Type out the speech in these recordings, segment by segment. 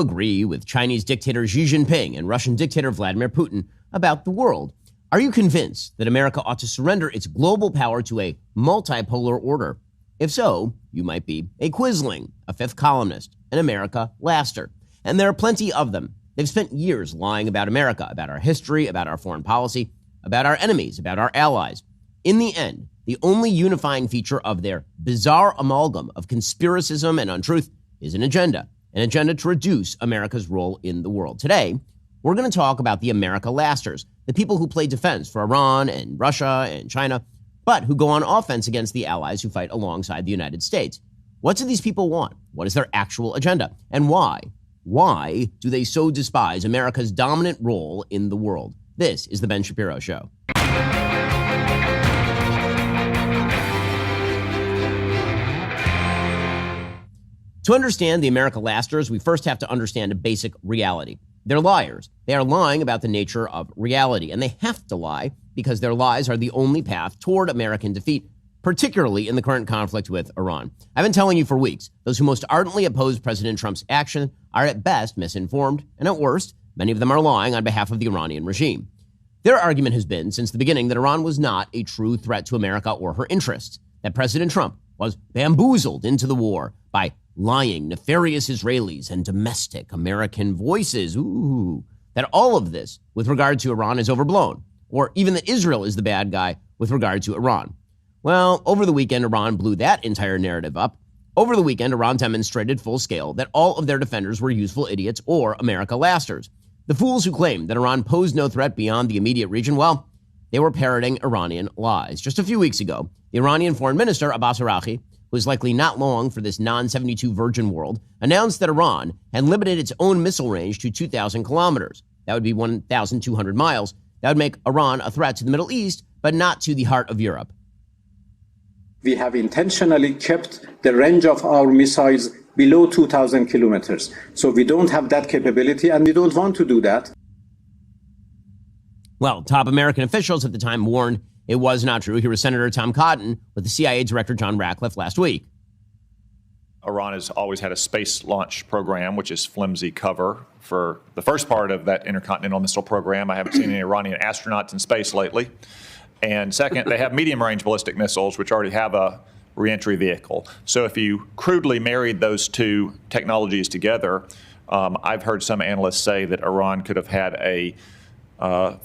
agree with Chinese dictator Xi Jinping and Russian dictator Vladimir Putin about the world? Are you convinced that America ought to surrender its global power to a multipolar order? If so, you might be a quisling, a fifth columnist, an America laster. And there are plenty of them. They've spent years lying about America, about our history, about our foreign policy, about our enemies, about our allies. In the end, the only unifying feature of their bizarre amalgam of conspiracism and untruth is an agenda to reduce America's role in the world. Today, we're going to talk about the America lasters, the people who play defense for Iran and Russia and China, but who go on offense against the allies who fight alongside the United States. What do these people want? What is their actual agenda? And why? Why do they so despise America's dominant role in the world? This is The Ben Shapiro Show. To understand the America lasters, we first have to understand a basic reality. They're liars. They are lying about the nature of reality, and they have to lie because their lies are the only path toward American defeat, particularly in the current conflict with Iran. I've been telling you for weeks, those who most ardently oppose President Trump's action are at best misinformed, and at worst, many of them are lying on behalf of the Iranian regime. Their argument has been since the beginning that Iran was not a true threat to America or her interests, that President Trump was bamboozled into the war by lying, nefarious Israelis and domestic American voices. That all of this with regard to Iran is overblown, or even that Israel is the bad guy with regard to Iran. Well, over the weekend, Iran blew that entire narrative up. Over the weekend, Iran demonstrated full scale that all of their defenders were useful idiots or America lasters. The fools who claimed that Iran posed no threat beyond the immediate region, well, they were parroting Iranian lies. Just a few weeks ago, the Iranian foreign minister, Abbas Araghchi, who is likely not long for this non-72 virgin world, announced that Iran had limited its own missile range to 2,000 kilometers. That would be 1,200 miles. That would make Iran a threat to the Middle East, but not to the heart of Europe. We have intentionally kept the range of our missiles below 2,000 kilometers. So we don't have that capability, and we don't want to do that. Well, top American officials at the time warned it was not true. Here was Senator Tom Cotton with the CIA Director John Ratcliffe last week. Iran has always had a space launch program, which is flimsy cover for the first part of that intercontinental missile program. I haven't seen any Iranian astronauts in space lately. And second, they have medium-range ballistic missiles, which already have a reentry vehicle. So if you crudely married those two technologies together, I've heard some analysts say that Iran could have had a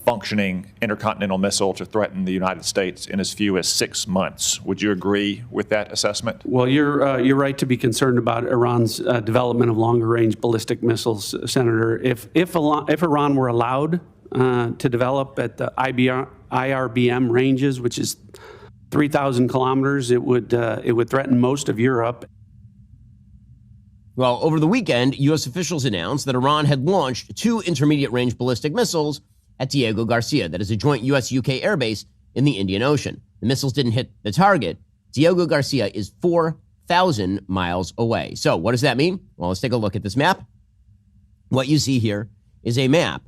functioning intercontinental missile to threaten the United States in as few as 6 months. Would you agree with that assessment? Well, you're right to be concerned about Iran's development of longer-range ballistic missiles, Senator. If Iran were allowed to develop at the IRBM ranges, which is 3,000 kilometers, it would threaten most of Europe. Well, over the weekend, U.S. officials announced that Iran had launched 2 intermediate-range ballistic missiles at Diego Garcia, that is a joint U.S.-UK airbase in the Indian Ocean. The missiles didn't hit the target. Diego Garcia is 4,000 miles away. So what does that mean? Well, let's take a look at this map. What you see here is a map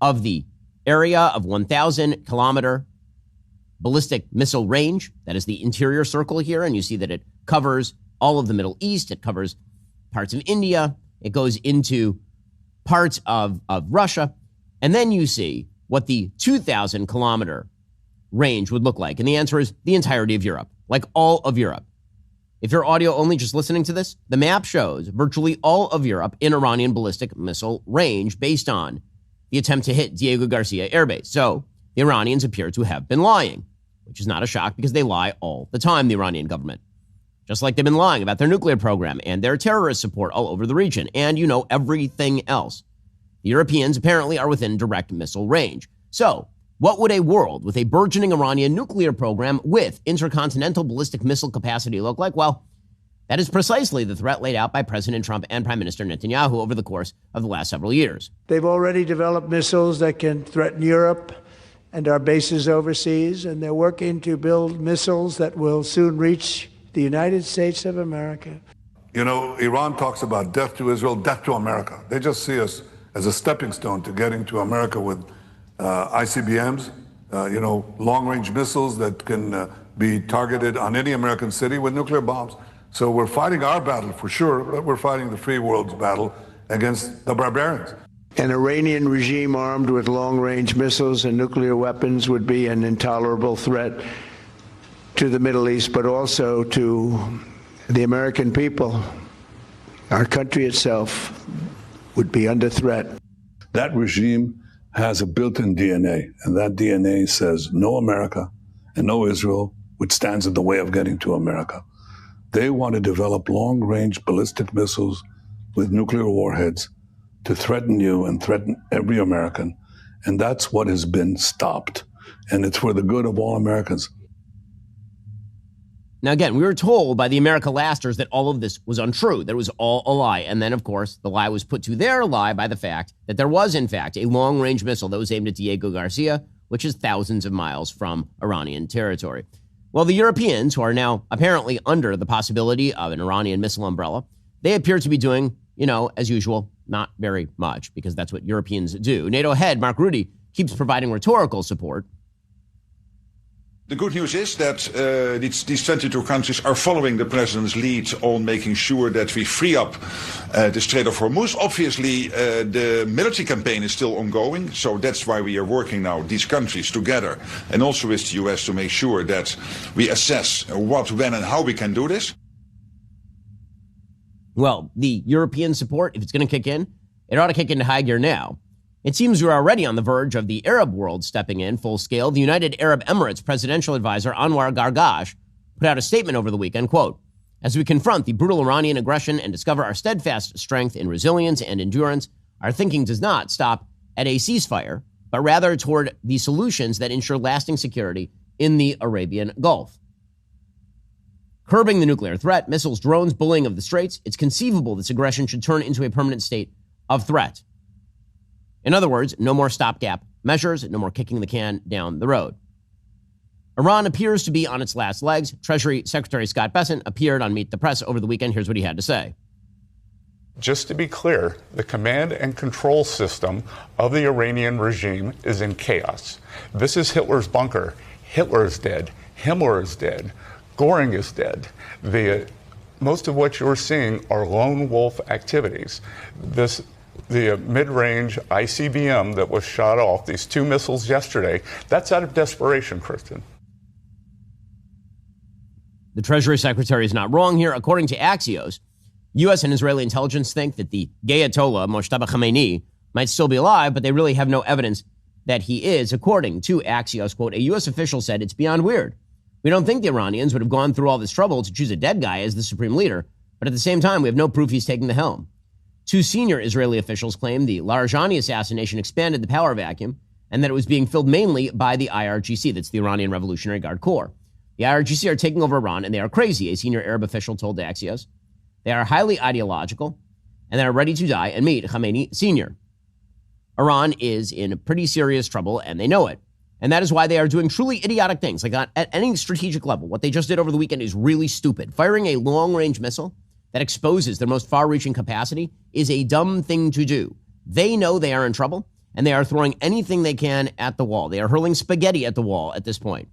of the area of 1,000-kilometer ballistic missile range. That is the interior circle here, and you see that it covers all of the Middle East. It covers parts of India. It goes into parts of Russia. And then you see what the 2,000-kilometer range would look like. And the answer is the entirety of Europe, like all of Europe. If you're audio only just listening to this, the map shows virtually all of Europe in Iranian ballistic missile range based on the attempt to hit Diego Garcia Air Base. So the Iranians appear to have been lying, which is not a shock because they lie all the time, the Iranian government. Just like they've been lying about their nuclear program and their terrorist support all over the region and, everything else. The Europeans apparently are within direct missile range. So what would a world with a burgeoning Iranian nuclear program with intercontinental ballistic missile capacity look like? Well, that is precisely the threat laid out by President Trump and Prime Minister Netanyahu over the course of the last several years. They've already developed missiles that can threaten Europe and our bases overseas, and they're working to build missiles that will soon reach the United States of America. Iran talks about death to Israel, death to America. They just see us as a stepping stone to getting to America with ICBMs, long-range missiles that can be targeted on any American city with nuclear bombs. So we're fighting our battle for sure, but we're fighting the free world's battle against the barbarians. An Iranian regime armed with long-range missiles and nuclear weapons would be an intolerable threat to the Middle East, but also to the American people. Our country itself would be under threat. That regime has a built-in DNA, and that DNA says no America and no Israel, which stands in the way of getting to America. They want to develop long-range ballistic missiles with nuclear warheads to threaten you and threaten every American. And that's what has been stopped. And it's for the good of all Americans. Now, again, we were told by the America Lasters that all of this was untrue, that it was all a lie. And then, of course, the lie was put to their lie by the fact that there was, in fact, a long-range missile that was aimed at Diego Garcia, which is thousands of miles from Iranian territory. Well, the Europeans, who are now apparently under the possibility of an Iranian missile umbrella, they appear to be doing, as usual, not very much, because that's what Europeans do. NATO head Mark Rutte keeps providing rhetorical support. The good news is that these 22 countries are following the president's lead on making sure that we free up the Strait of Hormuz. Obviously, the military campaign is still ongoing, so that's why we are working now, these countries together, and also with the US to make sure that we assess what, when, and how we can do this. Well, the European support, if it's going to kick in, it ought to kick into high gear now. It seems we're already on the verge of the Arab world stepping in full scale. The United Arab Emirates presidential advisor Anwar Gargash put out a statement over the weekend, quote, "As we confront the brutal Iranian aggression and discover our steadfast strength in resilience and endurance, our thinking does not stop at a ceasefire, but rather toward the solutions that ensure lasting security in the Arabian Gulf. Curbing the nuclear threat, missiles, drones, bullying of the straits, it's conceivable this aggression should turn into a permanent state of threat. In other words, no more stopgap measures, no more kicking the can down the road." Iran appears to be on its last legs. Treasury Secretary Scott Bessent appeared on Meet the Press over the weekend. Here's what he had to say. Just to be clear, the command and control system of the Iranian regime is in chaos. This is Hitler's bunker. Hitler is dead. Himmler is dead. Göring is dead. Most of what you're seeing are lone wolf activities. The mid-range ICBM that was shot off, these 2 missiles yesterday, that's out of desperation, Kristen. The Treasury Secretary is not wrong here. According to Axios, U.S. and Israeli intelligence think that the Ayatollah Mojtaba Khamenei might still be alive, but they really have no evidence that he is. According to Axios, quote, "A U.S. official said it's beyond weird. We don't think the Iranians would have gone through all this trouble to choose a dead guy as the supreme leader, but at the same time, we have no proof he's taking the helm." 2 senior Israeli officials claim the Larijani assassination expanded the power vacuum and that it was being filled mainly by the IRGC, that's the Iranian Revolutionary Guard Corps. The IRGC are taking over Iran, and they are crazy, a senior Arab official told Axios. They are highly ideological, and they are ready to die and meet Khamenei Sr. Iran is in pretty serious trouble, and they know it. And that is why they are doing truly idiotic things. Like at any strategic level, what they just did over the weekend is really stupid. Firing a long-range missile that exposes their most far-reaching capacity is a dumb thing to do. They know they are in trouble, and they are throwing anything they can at the wall. They are hurling spaghetti at the wall at this point.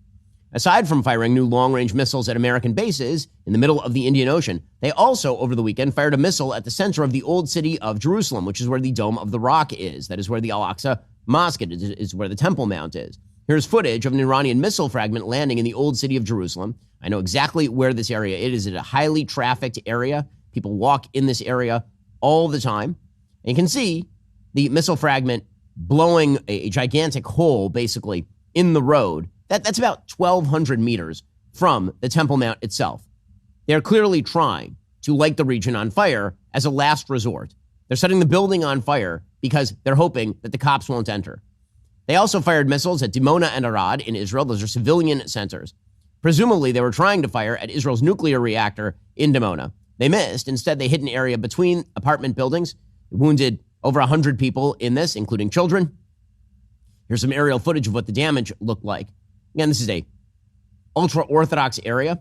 Aside from firing new long-range missiles at American bases in the middle of the Indian Ocean, they also, over the weekend, fired a missile at the center of the old city of Jerusalem, which is where the Dome of the Rock is. That is where the Al-Aqsa Mosque is, where the Temple Mount is. Here's footage of an Iranian missile fragment landing in the old city of Jerusalem. I know exactly where this area is. It is a highly trafficked area. People walk in this area all the time. And you can see the missile fragment blowing a gigantic hole, basically, in the road. That's about 1,200 meters from the Temple Mount itself. They're clearly trying to light the region on fire as a last resort. They're setting the building on fire because they're hoping that the cops won't enter. They also fired missiles at Dimona and Arad in Israel. Those are civilian centers. Presumably, they were trying to fire at Israel's nuclear reactor in Dimona. They missed. Instead, they hit an area between apartment buildings, wounded over 100 people in this, including children. Here's some aerial footage of what the damage looked like. Again, this is a ultra-Orthodox area,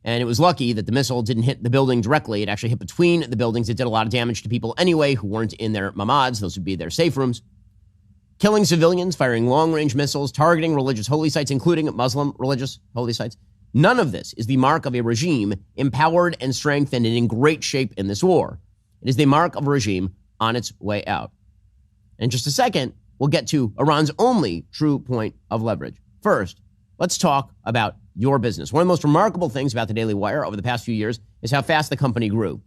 and it was lucky that the missile didn't hit the building directly. It actually hit between the buildings. It did a lot of damage to people anyway who weren't in their mamads. Those would be their safe rooms. Killing civilians, firing long-range missiles, targeting religious holy sites, including Muslim religious holy sites. None of this is the mark of a regime empowered and strengthened and in great shape in this war. It is the mark of a regime on its way out. In just a second, we'll get to Iran's only true point of leverage. First, let's talk about your business. One of the most remarkable things about the Daily Wire over the past few years is how fast the company grew.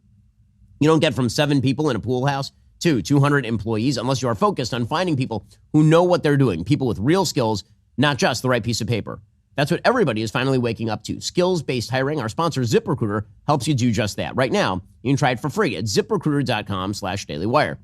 You don't get from 7 people in a pool house to 200 employees unless you are focused on finding people who know what they're doing, people with real skills, not just the right piece of paper. That's what everybody is finally waking up to. Skills-based hiring. Our sponsor, ZipRecruiter, helps you do just that. Right now, you can try it for free at ZipRecruiter.com/dailywire.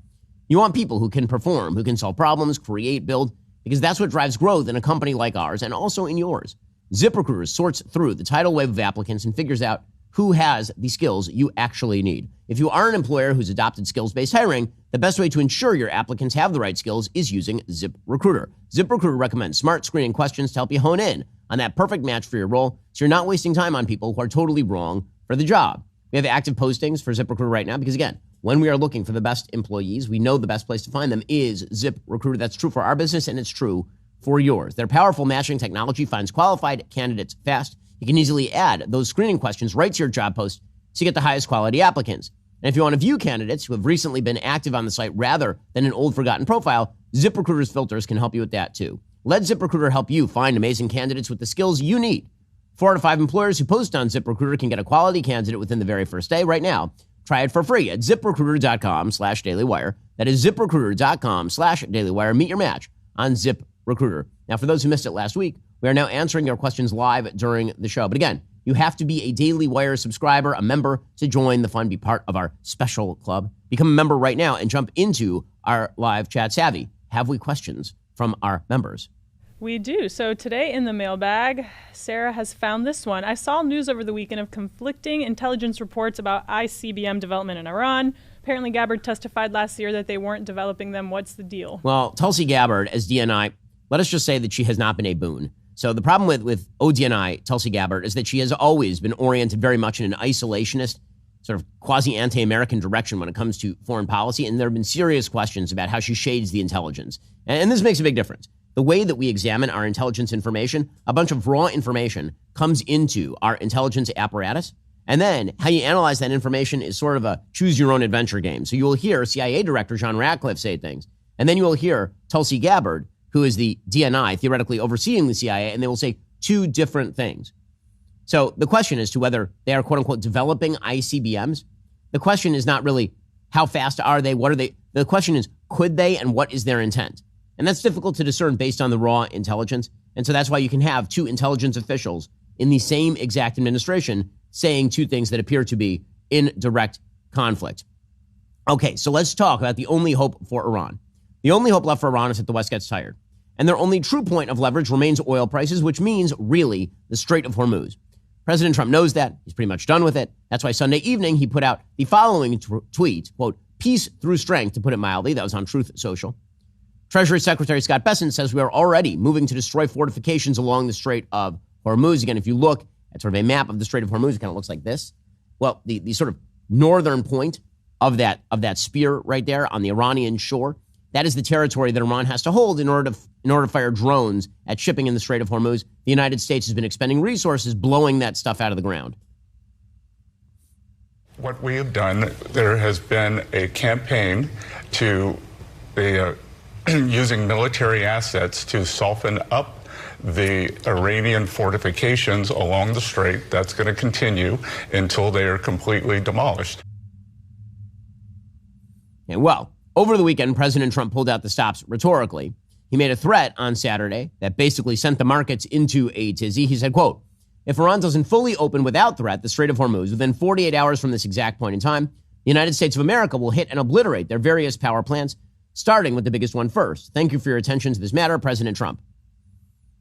You want people who can perform, who can solve problems, create, build, because that's what drives growth in a company like ours and also in yours. ZipRecruiter sorts through the tidal wave of applicants and figures out who has the skills you actually need. If you are an employer who's adopted skills-based hiring, the best way to ensure your applicants have the right skills is using ZipRecruiter. ZipRecruiter recommends smart screening questions to help you hone in on that perfect match for your role, so you're not wasting time on people who are totally wrong for the job. We have active postings for ZipRecruiter right now because, again, when we are looking for the best employees, we know the best place to find them is ZipRecruiter. That's true for our business, and it's true for yours. Their powerful matching technology finds qualified candidates fast. You can easily add those screening questions right to your job post so you get the highest quality applicants. And if you want to view candidates who have recently been active on the site rather than an old forgotten profile, ZipRecruiter's filters can help you with that too. Let ZipRecruiter help you find amazing candidates with the skills you need. 4 out of 5 employers who post on ZipRecruiter can get a quality candidate within the very first day. Right now, try it for free at ZipRecruiter.com/dailywire. That is ZipRecruiter.com/dailywire. Meet your match on ZipRecruiter. Now, for those who missed it last week, we are now answering your questions live during the show. But again, you have to be a Daily Wire subscriber, a member, to join the fun, be part of our special club. Become a member right now and jump into our live chat. Savvy, have we questions from our members? We do. So today in the mailbag, Sarah has found this one. I saw news over the weekend of conflicting intelligence reports about ICBM development in Iran. Apparently Gabbard testified last year that they weren't developing them. What's the deal? Well, Tulsi Gabbard, as DNI, let us just say that she has not been a boon. So the problem with ODNI, Tulsi Gabbard, is that she has always been oriented very much in an isolationist, sort of quasi-anti-American direction when it comes to foreign policy. And there have been serious questions about how she shades the intelligence. And this makes a big difference. The way that we examine our intelligence information, a bunch of raw information comes into our intelligence apparatus. And then how you analyze that information is sort of a choose-your-own-adventure game. So you will hear CIA Director John Ratcliffe say things. And then you will hear Tulsi Gabbard, who is the DNI, theoretically overseeing the CIA, and they will say 2 different things. So the question as to whether they are, quote-unquote, developing ICBMs, the question is not really how fast are they, what are they? The question is, could they, and what is their intent? And that's difficult to discern based on the raw intelligence. And so that's why you can have 2 intelligence officials in the same exact administration saying 2 things that appear to be in direct conflict. Okay, so let's talk about the only hope for Iran. The only hope left for Iran is that the West gets tired. And their only true point of leverage remains oil prices, which means, really, the Strait of Hormuz. President Trump knows that. He's pretty much done with it. That's why Sunday evening he put out the following tweet, quote, "Peace through strength," to put it mildly. That was on Truth Social. Treasury Secretary Scott Bessent says we are already moving to destroy fortifications along the Strait of Hormuz. Again, if you look at sort of a map of the Strait of Hormuz, it kind of looks like this. Well, the sort of northern point of that spear right there on the Iranian shore, that is the territory that Iran has to hold in order to fire drones at shipping in the Strait of Hormuz. The United States has been expending resources blowing that stuff out of the ground. What we have done, there has been a campaign to using military assets to soften up the Iranian fortifications along the strait. That's going to continue until they are completely demolished. And well, over the weekend, President Trump pulled out the stops rhetorically. He made a threat on Saturday that basically sent the markets into a tizzy. He said, quote, "If Iran doesn't fully open without threat the Strait of Hormuz within 48 hours from this exact point in time, the United States of America will hit and obliterate their various power plants, starting with the biggest one first. Thank you for your attention to this matter, President Trump."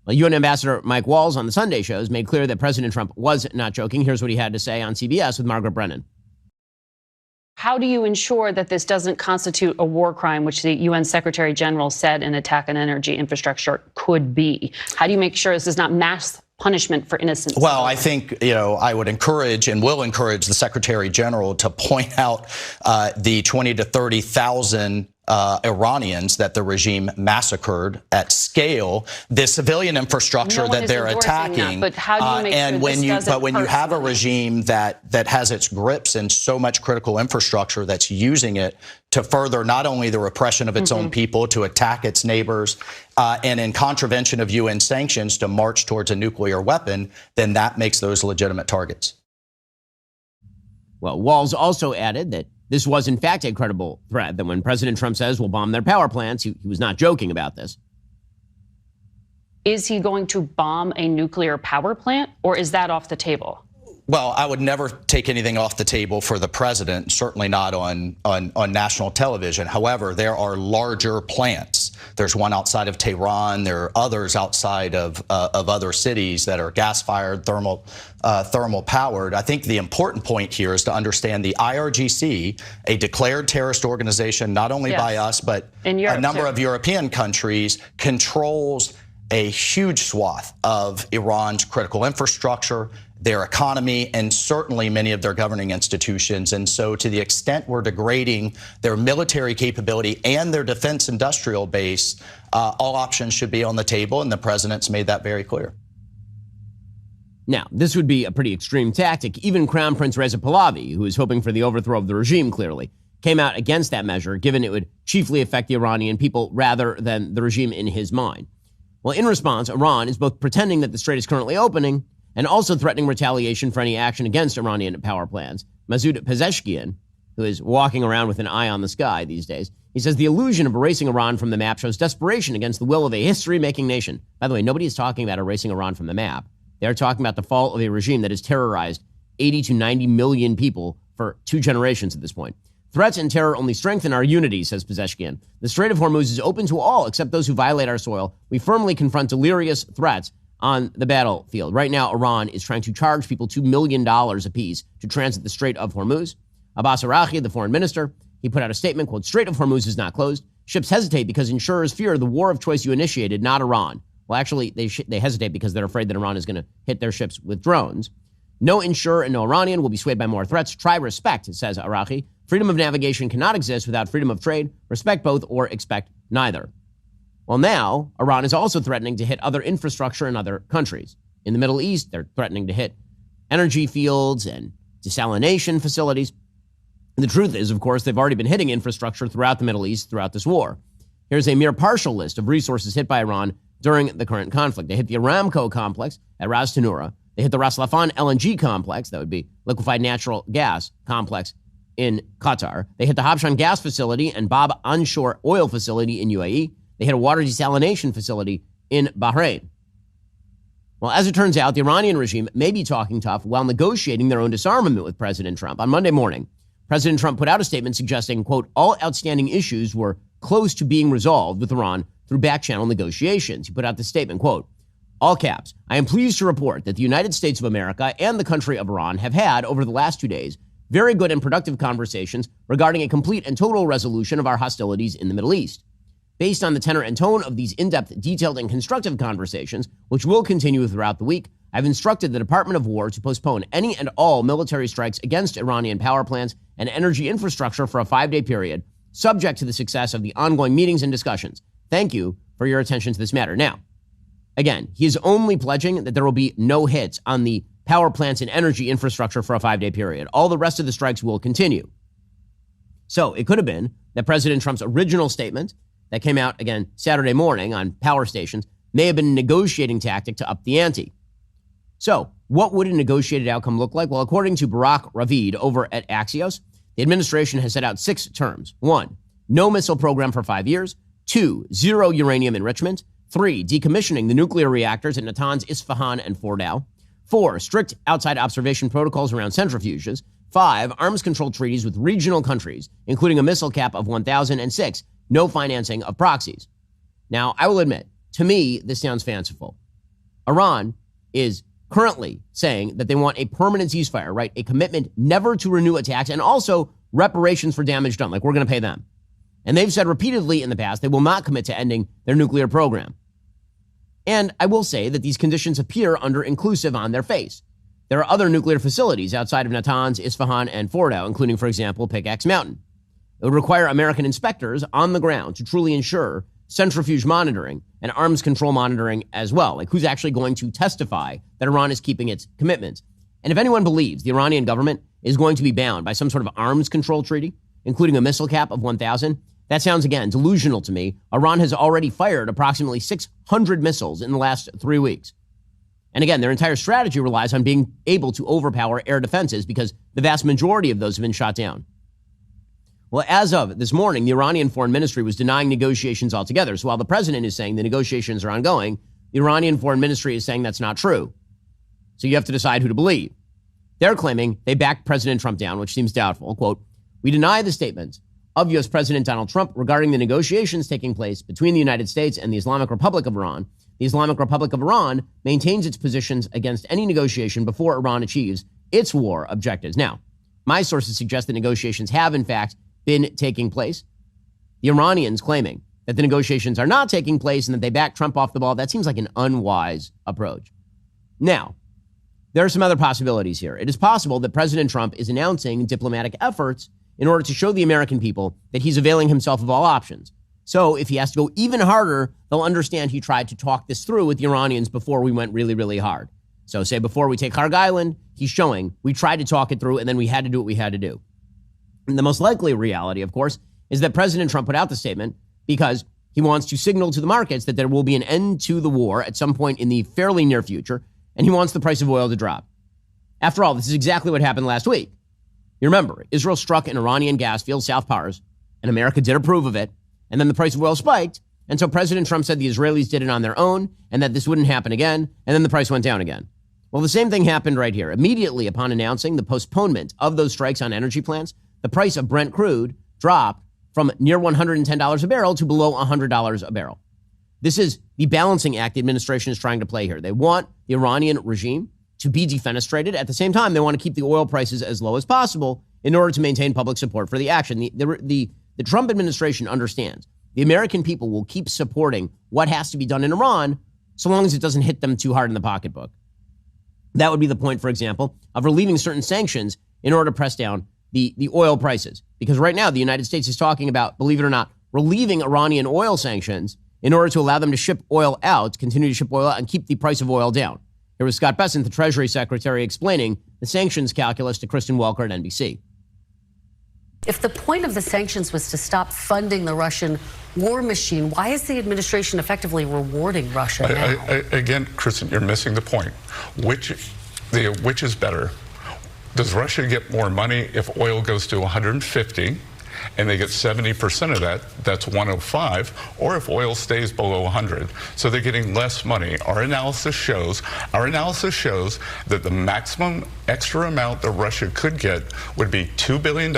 Well, UN Ambassador Mike Walls on the Sunday shows made clear that President Trump was not joking. Here's what he had to say on CBS with Margaret Brennan. How do you ensure that this doesn't constitute a war crime, which the UN Secretary General said an attack on energy infrastructure could be? How do you make sure this is not mass punishment for innocents? Well, I think, I would encourage and will encourage the Secretary General to point out the 20 to 30,000 Iranians that the regime massacred at scale, the civilian infrastructure that they're attacking. That, but how do you make and sure when this you doesn't but when you have a personally? regime that has its grips in so much critical infrastructure that's using it to further not only the repression of its own people, to attack its neighbors, and in contravention of UN sanctions to march towards a nuclear weapon, then that makes those legitimate targets. Well, Walls also added that this was, in fact, a credible threat, that when President Trump says we'll bomb their power plants, he was not joking about this. Is he going to bomb a nuclear power plant, or is that off the table? Well, I would never take anything off the table for the president, certainly not on national television. However, there are larger plants. There's one outside of Tehran. There are others outside of other cities that are gas-fired, thermal powered. I think the important point here is to understand the IRGC, a declared terrorist organization, not only by us, but in Europe, a number of European countries, controls a huge swath of Iran's critical infrastructure, their economy, and certainly many of their governing institutions. And so to the extent we're degrading their military capability and their defense industrial base, all options should be on the table, and the president's made that very clear. Now, this would be a pretty extreme tactic. Even Crown Prince Reza Pahlavi, who is hoping for the overthrow of the regime, clearly, came out against that measure, given it would chiefly affect the Iranian people rather than the regime in his mind. Well, in response, Iran is both pretending that the strait is currently opening and also threatening retaliation for any action against Iranian power plants. Masoud Pezeshkian, who is walking around with an eye on the sky these days, he says the illusion of erasing Iran from the map shows desperation against the will of a history-making nation. By the way, nobody is talking about erasing Iran from the map. They're talking about the fall of a regime that has terrorized 80 to 90 million people for 2 generations at this point. Threats and terror only strengthen our unity, says Pezeshkian. The Strait of Hormuz is open to all except those who violate our soil. We firmly confront delirious threats on the battlefield. Right now, Iran is trying to charge people $2 million apiece to transit the Strait of Hormuz. Abbas Araghchi, the foreign minister, he put out a statement, quote, Strait of Hormuz is not closed. Ships hesitate because insurers fear the war of choice you initiated, not Iran. Well, actually, they hesitate because they're afraid that Iran is going to hit their ships with drones. No insurer and no Iranian will be swayed by more threats. Try respect, says Araghchi. Freedom of navigation cannot exist without freedom of trade. Respect both or expect neither. Well, now, Iran is also threatening to hit other infrastructure in other countries. In the Middle East, they're threatening to hit energy fields and desalination facilities. And the truth is, of course, they've already been hitting infrastructure throughout the Middle East throughout this war. Here's a mere partial list of resources hit by Iran during the current conflict. They hit the Aramco complex at Ras Tanura. They hit the Ras Laffan LNG complex, that would be liquefied natural gas complex in Qatar. They hit the Habshan gas facility and Bab onshore oil facility in UAE. They hit a water desalination facility in Bahrain. Well, as it turns out, the Iranian regime may be talking tough while negotiating their own disarmament with President Trump. On Monday morning, President Trump put out a statement suggesting, quote, all outstanding issues were close to being resolved with Iran through back-channel negotiations. He put out the statement, quote, all caps, I am pleased to report that the United States of America and the country of Iran have had, over the last 2 days, very good and productive conversations regarding a complete and total resolution of our hostilities in the Middle East. Based on the tenor and tone of these in-depth, detailed, and constructive conversations, which will continue throughout the week, I've instructed the Department of War to postpone any and all military strikes against Iranian power plants and energy infrastructure for a 5-day period, subject to the success of the ongoing meetings and discussions. Thank you for your attention to this matter. Now, again, he is only pledging that there will be no hits on the power plants and energy infrastructure for a 5-day period. All the rest of the strikes will continue. So it could have been that President Trump's original statement that came out again Saturday morning on power stations may have been a negotiating tactic to up the ante. So what would a negotiated outcome look like? Well, according to Barak Ravid over at Axios, the administration has set out 6 terms. 1, no missile program for 5 years. 2, zero uranium enrichment. 3, decommissioning the nuclear reactors at Natanz, Isfahan, and Fordow. 4, strict outside observation protocols around centrifuges. 5, arms control treaties with regional countries, including a missile cap of 1,000. And 6, no financing of proxies. Now, I will admit, to me, this sounds fanciful. Iran is currently saying that they want a permanent ceasefire, right? A commitment never to renew attacks and also reparations for damage done, like we're going to pay them. And they've said repeatedly in the past they will not commit to ending their nuclear program. And I will say that these conditions appear under-inclusive on their face. There are other nuclear facilities outside of Natanz, Isfahan, and Fordow, including, for example, Pickaxe Mountain. It would require American inspectors on the ground to truly ensure centrifuge monitoring and arms control monitoring as well. Like, who's actually going to testify that Iran is keeping its commitments? And if anyone believes the Iranian government is going to be bound by some sort of arms control treaty, including a missile cap of 1,000, that sounds, again, delusional to me. Iran has already fired approximately 600 missiles in the last 3 weeks. And again, their entire strategy relies on being able to overpower air defenses because the vast majority of those have been shot down. Well, as of this morning, the Iranian Foreign Ministry was denying negotiations altogether. So while the president is saying the negotiations are ongoing, the Iranian Foreign Ministry is saying that's not true. So you have to decide who to believe. They're claiming they backed President Trump down, which seems doubtful. Quote, "We deny the statements of U.S. President Donald Trump regarding the negotiations taking place between the United States and the Islamic Republic of Iran. The Islamic Republic of Iran maintains its positions against any negotiation before Iran achieves its war objectives." Now, my sources suggest that negotiations have, in fact, been taking place. The Iranians claiming that the negotiations are not taking place and that they back Trump off the ball, that seems like an unwise approach. Now, there are some other possibilities here. It is possible that President Trump is announcing diplomatic efforts in order to show the American people that he's availing himself of all options. So if he has to go even harder, they'll understand he tried to talk this through with the Iranians before we went really, really hard. So say before we take Kharg Island, he's showing we tried to talk it through and then we had to do what we had to do. And the most likely reality, of course, is that President Trump put out the statement because he wants to signal to the markets that there will be an end to the war at some point in the fairly near future, and he wants the price of oil to drop. After all, this is exactly what happened last week. You remember, Israel struck an Iranian gas field, South Pars, and America did approve of it, and then the price of oil spiked, and so President Trump said the Israelis did it on their own, and that this wouldn't happen again, and then the price went down again. Well, the same thing happened right here. Immediately upon announcing the postponement of those strikes on energy plants, the price of Brent crude dropped from near $110 a barrel to below $100 a barrel. This is the balancing act the administration is trying to play here. They want the Iranian regime to be defenestrated. At the same time, they want to keep the oil prices as low as possible in order to maintain public support for the action. The Trump administration understands the American people will keep supporting what has to be done in Iran so long as it doesn't hit them too hard in the pocketbook. That would be the point, for example, of relieving certain sanctions in order to press down the oil prices. Because right now, the United States is talking about, believe it or not, relieving Iranian oil sanctions in order to allow them to ship oil out, continue to ship oil out, and keep the price of oil down. Here was Scott Bessent, the Treasury Secretary, explaining the sanctions calculus to Kristen Welker at NBC. If the point of the sanctions was to stop funding the Russian war machine, why is the administration effectively rewarding Russia now? Again, Kristen, you're missing the point. Which is better? Does Russia get more money if oil goes to 150 and they get 70% of that, that's 105, or if oil stays below 100. So they're getting less money. Our analysis shows that the maximum extra amount that Russia could get would be $2 billion,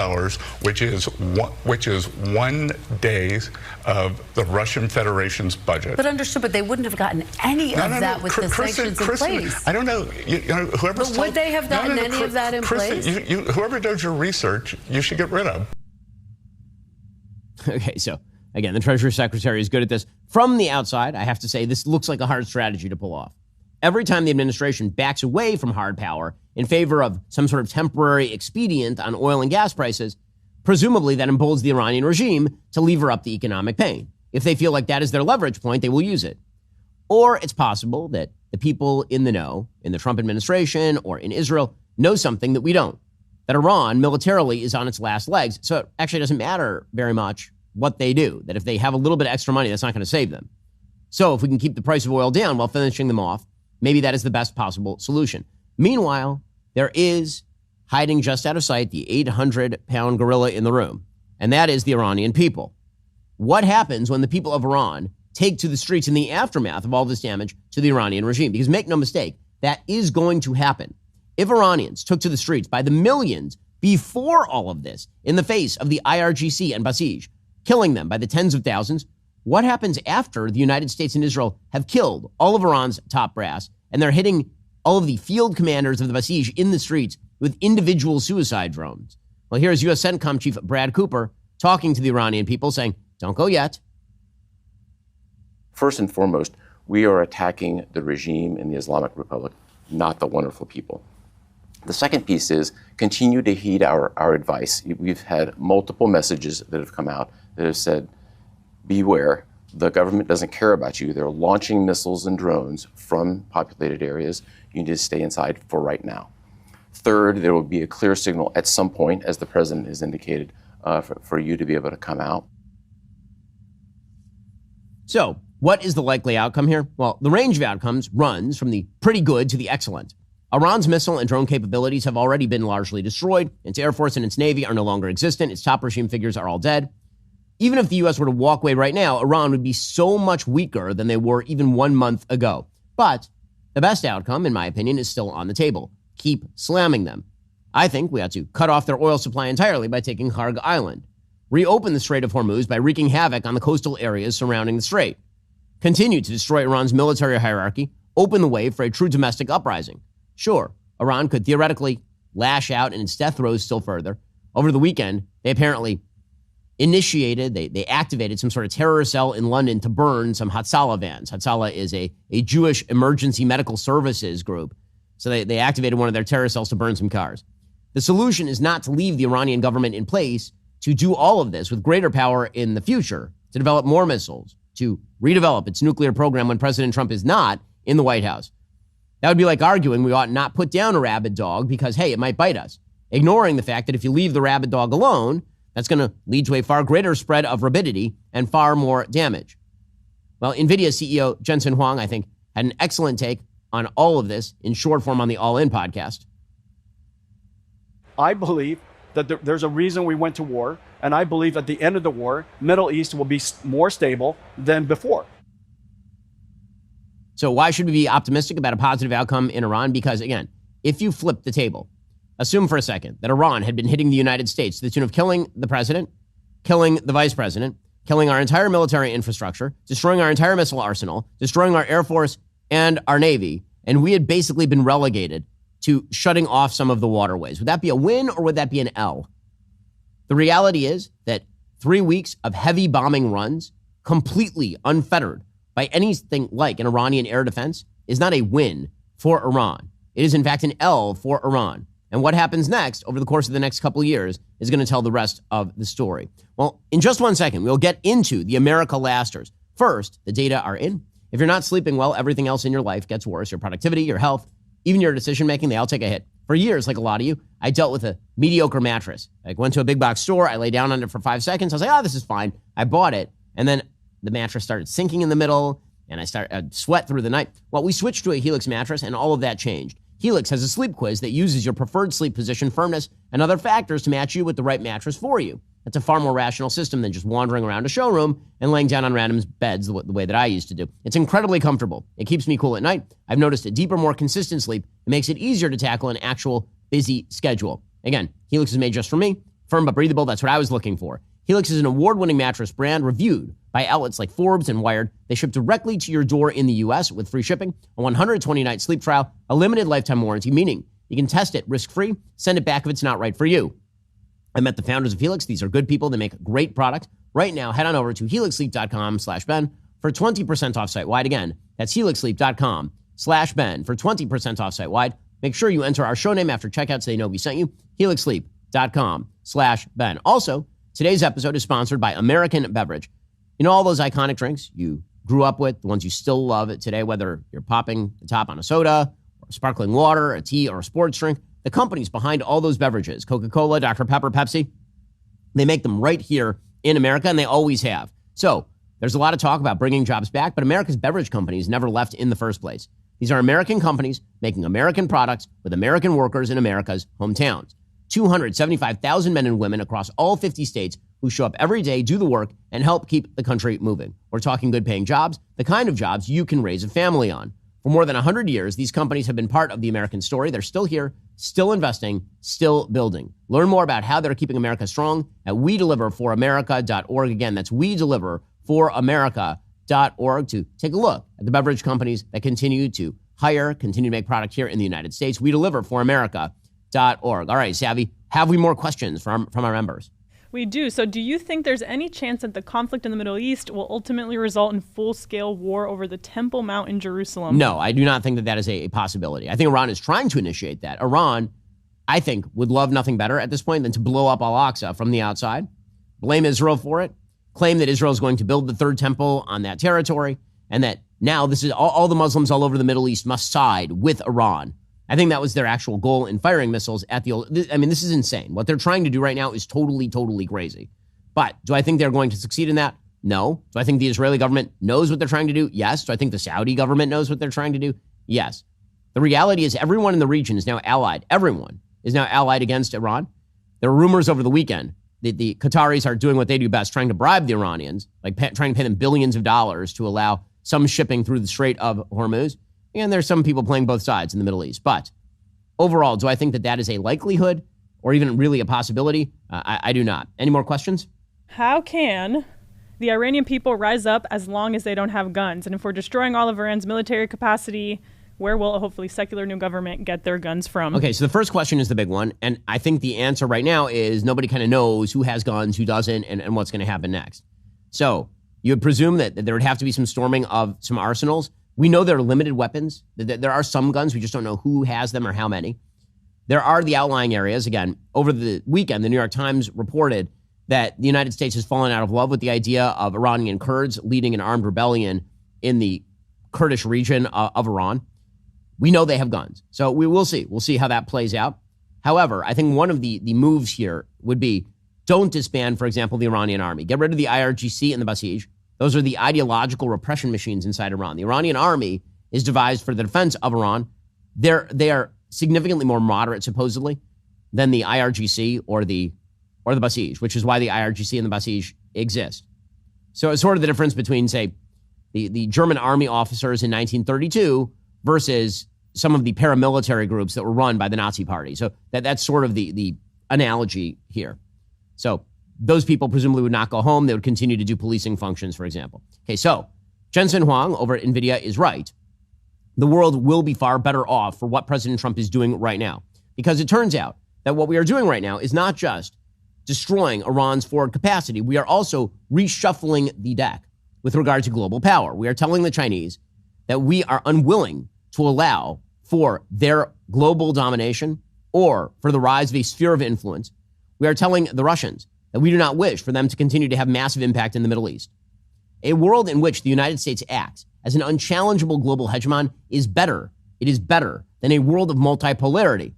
which is 1 day of the Russian Federation's budget. But understood, but they wouldn't have gotten any of that with the sanctions in place. I don't know. Whoever's but would they have gotten any of that in place? Whoever does your research, you should get rid of. Okay, so again, the Treasury Secretary is good at this. From the outside, I have to say this looks like a hard strategy to pull off. Every time the administration backs away from hard power in favor of some sort of temporary expedient on oil and gas prices, presumably that emboldens the Iranian regime to lever up the economic pain. If they feel like that is their leverage point, they will use it. Or it's possible that the people in the know, in the Trump administration or in Israel, know something that we don't, that Iran militarily is on its last legs. So it actually doesn't matter very much what they do, that if they have a little bit of extra money, that's not going to save them. So if we can keep the price of oil down while finishing them off, maybe that is the best possible solution. Meanwhile, there is hiding just out of sight the 800-pound gorilla in the room, and that is the Iranian people. What happens when the people of Iran take to the streets in the aftermath of all this damage to the Iranian regime? Because make no mistake, that is going to happen. If Iranians took to the streets by the millions before all of this, in the face of the IRGC and Basij, killing them by the tens of thousands, what happens after the United States and Israel have killed all of Iran's top brass and they're hitting all of the field commanders of the Basij in the streets with individual suicide drones? Well, here's U.S. CENTCOM Chief Brad Cooper talking to the Iranian people saying, don't go yet. First and foremost, we are attacking the regime in the Islamic Republic, not the wonderful people. The second piece is continue to heed our advice. We've had multiple messages that have come out that have said, beware, the government doesn't care about you. They're launching missiles and drones from populated areas. You need to stay inside for right now. Third, there will be a clear signal at some point, as the president has indicated, for you to be able to come out. So, what is the likely outcome here? Well, the range of outcomes runs from the pretty good to the excellent. Iran's missile and drone capabilities have already been largely destroyed. Its Air Force and its Navy are no longer existent. Its top regime figures are all dead. Even if the U.S. were to walk away right now, Iran would be so much weaker than they were even 1 month ago. But the best outcome, in my opinion, is still on the table. Keep slamming them. I think we ought to cut off their oil supply entirely by taking Kharg Island. Reopen the Strait of Hormuz by wreaking havoc on the coastal areas surrounding the strait. Continue to destroy Iran's military hierarchy. Open the way for a true domestic uprising. Sure, Iran could theoretically lash out in its death throes still further. Over the weekend, they apparently they activated some sort of terror cell in London to burn some Hatzalah vans. Hatzalah is a Jewish emergency medical services group. So they activated one of their terror cells to burn some cars. The solution is not to leave the Iranian government in place to do all of this with greater power in the future, to develop more missiles, to redevelop its nuclear program when President Trump is not in the White House. That would be like arguing we ought not put down a rabid dog because, hey, it might bite us, ignoring the fact that if you leave the rabid dog alone, that's going to lead to a far greater spread of rabidity and far more damage. Well, NVIDIA CEO Jensen Huang, I think, had an excellent take on all of this in short form on the All In podcast. I believe that there's a reason we went to war, and I believe at the end of the war, Middle East will be more stable than before. So why should we be optimistic about a positive outcome in Iran? Because, again, if you flip the table, assume for a second that Iran had been hitting the United States to the tune of killing the president, killing the vice president, killing our entire military infrastructure, destroying our entire missile arsenal, destroying our Air Force and our Navy, and we had basically been relegated to shutting off some of the waterways. Would that be a win or would that be an L? The reality is that 3 weeks of heavy bombing runs, completely unfettered by anything like an Iranian air defense, is not a win for Iran. It is, in fact, an L for Iran. And what happens next over the course of the next couple of years is going to tell the rest of the story. Well, in just 1 second, we'll get into the America lasters. First, the data are in. If you're not sleeping well, everything else in your life gets worse. Your productivity, your health, even your decision-making, they all take a hit. For years, like a lot of you, I dealt with a mediocre mattress. I went to a big box store. I lay down on it for 5 seconds. I was like, this is fine. I bought it. And then the mattress started sinking in the middle, and I'd sweat through the night. Well, we switched to a Helix mattress, and all of that changed. Helix has a sleep quiz that uses your preferred sleep position, firmness, and other factors to match you with the right mattress for you. It's a far more rational system than just wandering around a showroom and laying down on random beds the way that I used to do. It's incredibly comfortable. It keeps me cool at night. I've noticed a deeper, more consistent sleep. It makes it easier to tackle an actual busy schedule. Again, Helix is made just for me. Firm but breathable, that's what I was looking for. Helix is an award-winning mattress brand reviewed by outlets like Forbes and Wired. They ship directly to your door in the U.S. with free shipping, a 120-night sleep trial, a limited lifetime warranty, meaning you can test it risk-free, send it back if it's not right for you. I met the founders of Helix. These are good people. They make a great product. Right now, head on over to helixsleep.com/Ben for 20% off site-wide. Again, that's helixsleep.com/Ben for 20% off site-wide. Make sure you enter our show name after checkout so they know we sent you. helixsleep.com/Ben. Also, today's episode is sponsored by American Beverage. You know all those iconic drinks you grew up with, the ones you still love today, whether you're popping the top on a soda, or sparkling water, a tea, or a sports drink. The companies behind all those beverages, Coca-Cola, Dr. Pepper, Pepsi, they make them right here in America, and they always have. So there's a lot of talk about bringing jobs back, but America's beverage companies never left in the first place. These are American companies making American products with American workers in America's hometowns. 275,000 men and women across all 50 states who show up every day, do the work, and help keep the country moving. We're talking good-paying jobs, the kind of jobs you can raise a family on. For more than 100 years, these companies have been part of the American story. They're still here, still investing, still building. Learn more about how they're keeping America strong at WeDeliverForAmerica.org. Again, that's WeDeliverForAmerica.org to take a look at the beverage companies that continue to hire, continue to make product here in the United States. WeDeliverForAmerica.org. All right, Savvy, have we more questions from our members? We do. So do you think there's any chance that the conflict in the Middle East will ultimately result in full-scale war over the Temple Mount in Jerusalem? No, I do not think that is a possibility. I think Iran is trying to initiate that. Iran I think, would love nothing better at this point than to blow up Al-Aqsa from the outside, blame Israel for it, claim that Israel is going to build the third temple on that territory, and that now this is all the Muslims all over the Middle East must side with Iran. I think that was their actual goal in firing missiles at this is insane. What they're trying to do right now is totally, totally crazy. But do I think they're going to succeed in that? No. Do I think the Israeli government knows what they're trying to do? Yes. Do I think the Saudi government knows what they're trying to do? Yes. The reality is everyone in the region is now allied. Everyone is now allied against Iran. There were rumors over the weekend that the Qataris are doing what they do best, trying to bribe the Iranians, like trying to pay them billions of dollars to allow some shipping through the Strait of Hormuz. And there's some people playing both sides in the Middle East. But overall, do I think that that is a likelihood or even really a possibility? I do not. Any more questions? How can the Iranian people rise up as long as they don't have guns? And if we're destroying all of Iran's military capacity, where will a hopefully secular new government get their guns from? Okay, so the first question is the big one. And I think the answer right now is nobody kind of knows who has guns, who doesn't, and what's going to happen next. So you would presume that there would have to be some storming of some arsenals. We know there are limited weapons. There are some guns. We just don't know who has them or how many. There are the outlying areas. Again, over the weekend, the New York Times reported that the United States has fallen out of love with the idea of Iranian Kurds leading an armed rebellion in the Kurdish region of Iran. We know they have guns. So we will see. We'll see how that plays out. However, I think one of the moves here would be don't disband, for example, the Iranian army. Get rid of the IRGC and the Basij. Those are the ideological repression machines inside Iran. The Iranian army is devised for the defense of Iran. They are significantly more moderate, supposedly, than the IRGC or the Basij, which is why the IRGC and the Basij exist. So it's sort of the difference between, say, the German army officers in 1932 versus some of the paramilitary groups that were run by the Nazi Party. So that's sort of the analogy here. So those people presumably would not go home. They would continue to do policing functions, for example. Okay, so Jensen Huang over at NVIDIA is right. The world will be far better off for what President Trump is doing right now. Because it turns out that what we are doing right now is not just destroying Iran's forward capacity. We are also reshuffling the deck with regard to global power. We are telling the Chinese that we are unwilling to allow for their global domination or for the rise of a sphere of influence. We are telling the Russians that we do not wish for them to continue to have massive impact in the Middle East. A world in which the United States acts as an unchallengeable global hegemon is better. It is better than a world of multipolarity.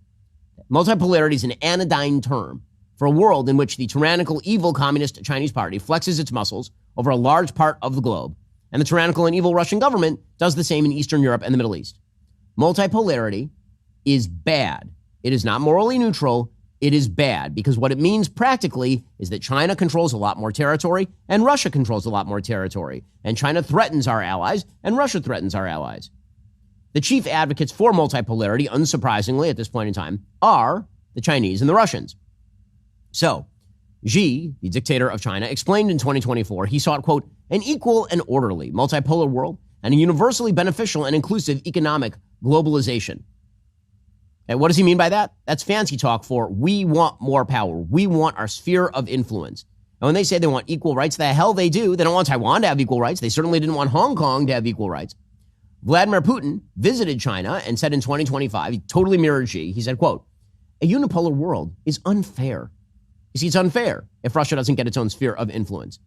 Multipolarity is an anodyne term for a world in which the tyrannical, evil Communist Chinese Party flexes its muscles over a large part of the globe, and the tyrannical and evil Russian government does the same in Eastern Europe and the Middle East. Multipolarity is bad. It is not morally neutral. It is bad because what it means practically is that China controls a lot more territory and Russia controls a lot more territory. And China threatens our allies and Russia threatens our allies. The chief advocates for multipolarity, unsurprisingly at this point in time, are the Chinese and the Russians. So, Xi, the dictator of China, explained in 2024 he sought, quote, an equal and orderly multipolar world and a universally beneficial and inclusive economic globalization. And what does he mean by that? That's fancy talk for we want more power. We want our sphere of influence. And when they say they want equal rights, the hell they do. They don't want Taiwan to have equal rights. They certainly didn't want Hong Kong to have equal rights. Vladimir Putin visited China and said in 2025, he totally mirrored Xi. He said, quote, a unipolar world is unfair. You see, it's unfair if Russia doesn't get its own sphere of influence.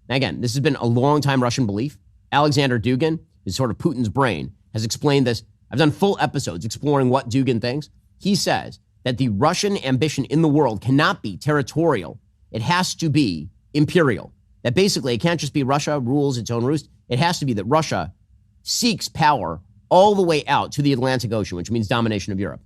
Now, again, this has been a long-time Russian belief. Alexander Dugin, who's sort of Putin's brain, has explained this. I've done full episodes exploring what Dugin thinks. He says that the Russian ambition in the world cannot be territorial. It has to be imperial. That basically it can't just be Russia rules its own roost. It has to be that Russia seeks power all the way out to the Atlantic Ocean, which means domination of Europe.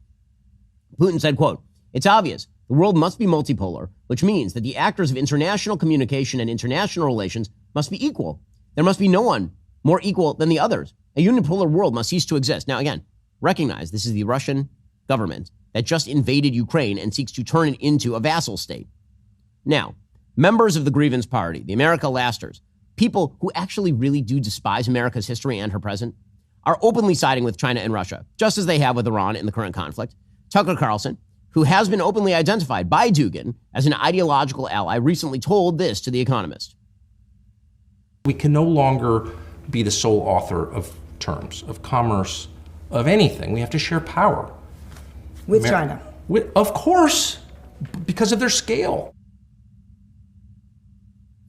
Putin said, quote, it's obvious the world must be multipolar, which means that the actors of international communication and international relations must be equal. There must be no one more equal than the others. A unipolar world must cease to exist. Now, again, recognize this is the Russian government that just invaded Ukraine and seeks to turn it into a vassal state. Now, members of the grievance party, the America Lasters, people who actually really do despise America's history and her present, are openly siding with China and Russia, just as they have with Iran in the current conflict. Tucker Carlson, who has been openly identified by Dugin as an ideological ally, recently told this to The Economist. We can no longer be the sole author of terms, of commerce, of anything. We have to share power. With China. Of course, because of their scale.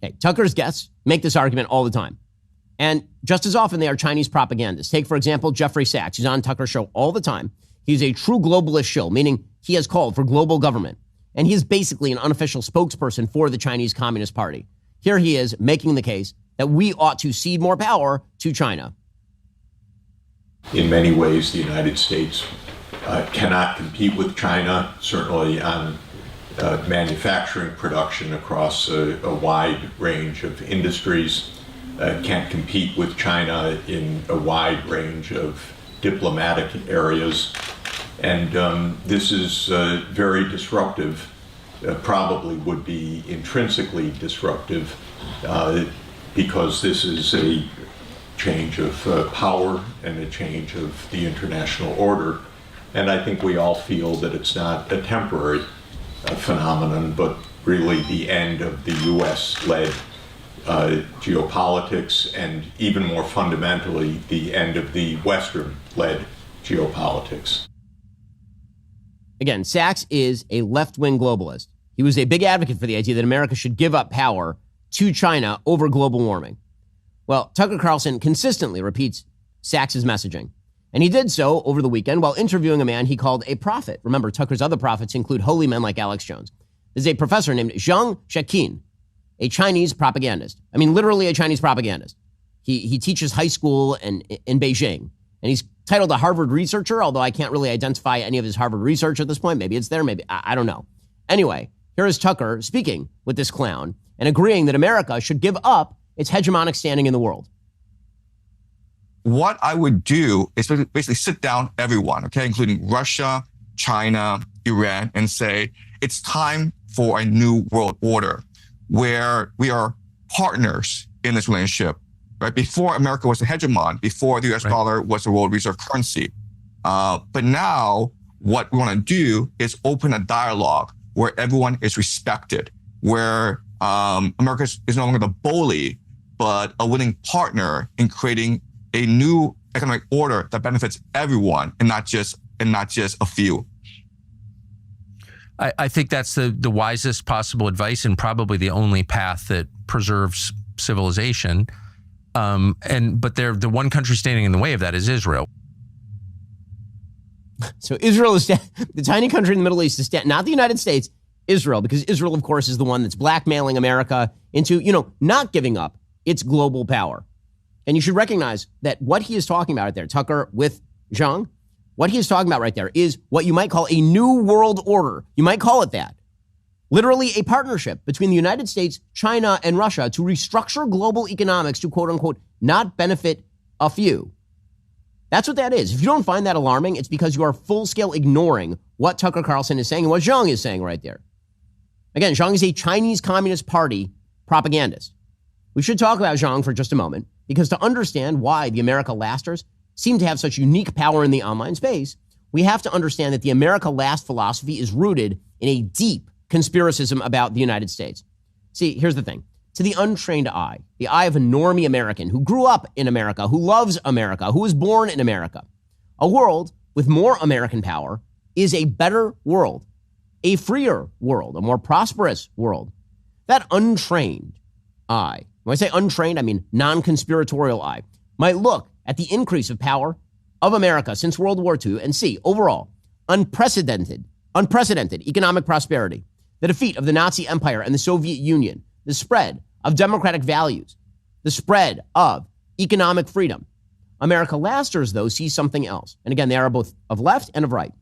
Okay, Tucker's guests make this argument all the time. And just as often, they are Chinese propagandists. Take, for example, Jeffrey Sachs. He's on Tucker's show all the time. He's a true globalist shill, meaning he has called for global government. And he is basically an unofficial spokesperson for the Chinese Communist Party. Here he is making the case that we ought to cede more power to China. In many ways, the United States cannot compete with China, certainly on manufacturing production across a wide range of industries. Can't compete with China in a wide range of diplomatic areas. And this is very disruptive, probably would be intrinsically disruptive because this is a change of power and a change of the international order. And I think we all feel that it's not a temporary phenomenon, but really the end of the US-led geopolitics, and even more fundamentally, the end of the Western-led geopolitics. Again, Sachs is a left-wing globalist. He was a big advocate for the idea that America should give up power to China over global warming. Well, Tucker Carlson consistently repeats Sachs's messaging. And he did so over the weekend while interviewing a man he called a prophet. Remember, Tucker's other prophets include holy men like Alex Jones. There's a professor named Zhang Sheqin, a Chinese propagandist. I mean, literally a Chinese propagandist. He teaches high school in Beijing. And he's titled a Harvard researcher, although I can't really identify any of his Harvard research at this point. Maybe it's there, maybe, I don't know. Anyway, here is Tucker speaking with this clown and agreeing that America should give up its hegemonic standing in the world. What I would do is basically sit down everyone, okay, including Russia, China, Iran, and say, it's time for a new world order where we are partners in this relationship, right? Before America was the hegemon, before the US dollar was the world reserve currency. But now what we want to do is open a dialogue where everyone is respected, where America is no longer the bully, but a willing partner in creating a new economic order that benefits everyone and not just a few. I think that's the wisest possible advice and probably the only path that preserves civilization. But the one country standing in the way of that is Israel. So Israel is the tiny country in the Middle East, is not the United States, Israel, because Israel, of course, is the one that's blackmailing America into, not giving up its global power. And you should recognize that what he is talking about right there, Tucker with Zhang, what he is talking about right there is what you might call a new world order. You might call it that. Literally a partnership between the United States, China, and Russia to restructure global economics to, quote unquote, not benefit a few. That's what that is. If you don't find that alarming, it's because you are full-scale ignoring what Tucker Carlson is saying and what Zhang is saying right there. Again, Zhang is a Chinese Communist Party propagandist. We should talk about Zhang for just a moment, because to understand why the America Lasters seem to have such unique power in the online space, we have to understand that the America Last philosophy is rooted in a deep conspiracism about the United States. See, here's the thing. To the untrained eye, the eye of a normie American who grew up in America, who loves America, who was born in America, a world with more American power is a better world, a freer world, a more prosperous world. That untrained eye, when I say untrained, I mean non-conspiratorial eye, might look at the increase of power of America since World War II and see overall unprecedented economic prosperity, the defeat of the Nazi Empire and the Soviet Union, the spread of democratic values, the spread of economic freedom. America Lasters, though, see something else. And again, they are both of left and of right.